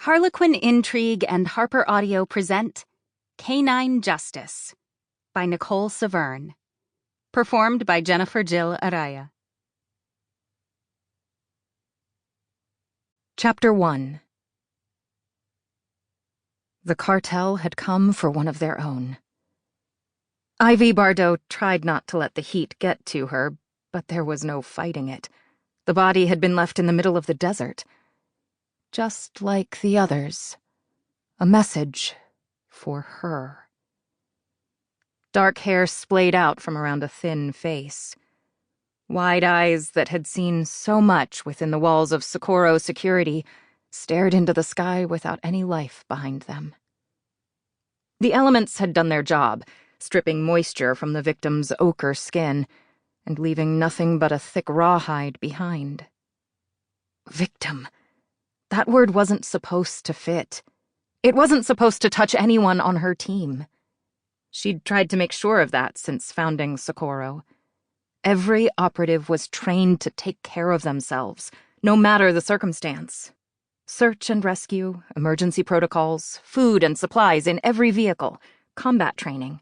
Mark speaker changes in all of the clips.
Speaker 1: Harlequin Intrigue and HarlequinAudio present K-9 Justice by Nichole Severn. Performed by Jennifer Jill Araya.
Speaker 2: Chapter 1. The cartel had come for one of their own. Ivy Bardot tried not to let the heat get to her, but there was no fighting it. The body had been left in the middle of the desert. Just like the others. A message for her. Dark hair splayed out from around a thin face. Wide eyes that had seen so much within the walls of Socorro Security stared into the sky without any life behind them. The elements had done their job, stripping moisture from the victim's ochre skin and leaving nothing but a thick rawhide behind. Victim. That word wasn't supposed to fit. It wasn't supposed to touch anyone on her team. She'd tried to make sure of that since founding Socorro. Every operative was trained to take care of themselves, no matter the circumstance. Search and rescue, emergency protocols, food and supplies in every vehicle, combat training.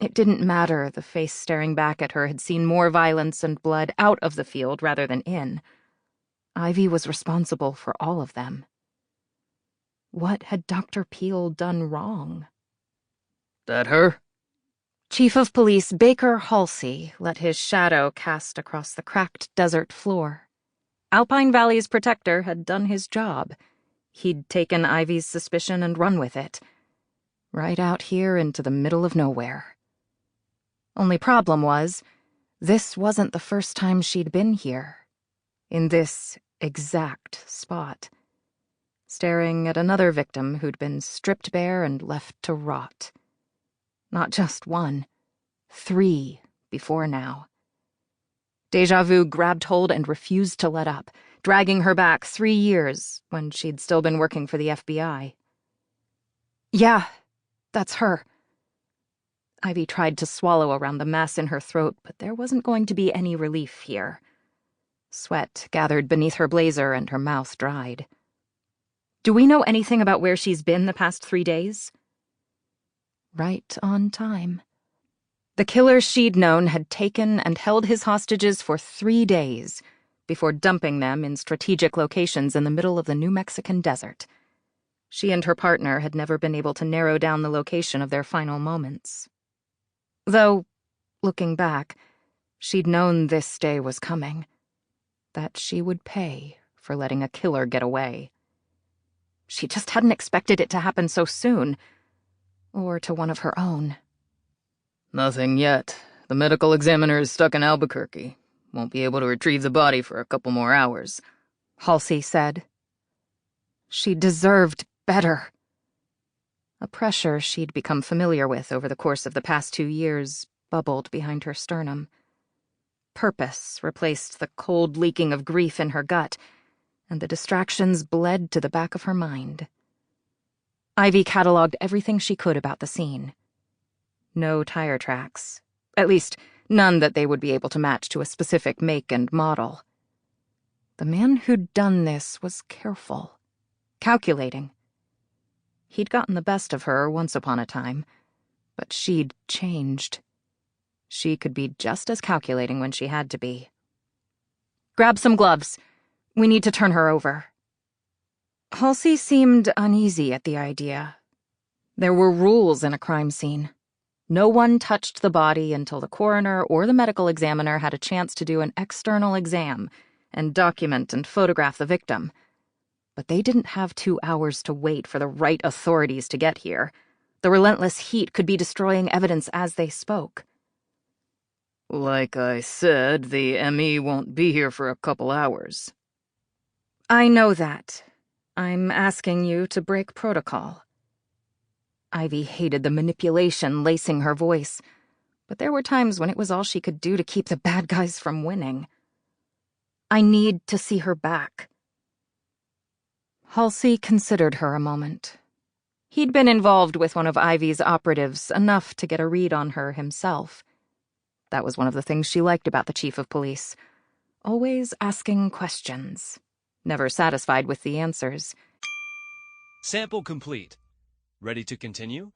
Speaker 2: It didn't matter the face staring back at her had seen more violence and blood out of the field rather than in. Ivy was responsible for all of them. What had Dr. Peel done wrong?
Speaker 3: That her?
Speaker 2: Chief of Police Baker Halsey let his shadow cast across the cracked desert floor. Alpine Valley's protector had done his job. He'd taken Ivy's suspicion and run with it. Right out here into the middle of nowhere. Only problem was, this wasn't the first time she'd been here. In this exact spot. Staring at another victim who'd been stripped bare and left to rot. Not just one, 3 before now. Deja vu grabbed hold and refused to let up, dragging her back 3 years when she'd still been working for the FBI. Yeah, that's her. Ivy tried to swallow around the mass in her throat, but there wasn't going to be any relief here. Sweat gathered beneath her blazer and her mouth dried. Do we know anything about where she's been the past 3 days? Right on time. The killer she'd known had taken and held his hostages for 3 days before dumping them in strategic locations in the middle of the New Mexican desert. She and her partner had never been able to narrow down the location of their final moments. Though, looking back, she'd known this day was coming. That she would pay for letting a killer get away. She just hadn't expected it to happen so soon. Or to one of her own.
Speaker 3: Nothing yet. The medical examiner is stuck in Albuquerque. Won't be able to retrieve the body for a couple more hours,
Speaker 2: Halsey said. She deserved better. A pressure she'd become familiar with over the course of the past 2 years bubbled behind her sternum. Purpose replaced the cold leaking of grief in her gut, and the distractions bled to the back of her mind. Ivy cataloged everything she could about the scene. No tire tracks. At least, none that they would be able to match to a specific make and model. The man who'd done this was careful. Calculating. He'd gotten the best of her once upon a time, but she'd changed. She could be just as calculating when she had to be. Grab some gloves. We need to turn her over. Halsey seemed uneasy at the idea. There were rules in a crime scene. No one touched the body until the coroner or the medical examiner had a chance to do an external exam and document and photograph the victim. But they didn't have 2 hours to wait for the right authorities to get here. The relentless heat could be destroying evidence as they spoke.
Speaker 3: Like I said, the ME won't be here for a couple hours.
Speaker 2: I know that. I'm asking you to break protocol. Ivy hated the manipulation lacing her voice, but there were times when it was all she could do to keep the bad guys from winning. I need to see her back. Halsey considered her a moment. He'd been involved with one of Ivy's operatives enough to get a read on her himself. That was one of the things she liked about the chief of police. Always asking questions. Never satisfied with the answers.
Speaker 4: Sample complete. Ready to continue?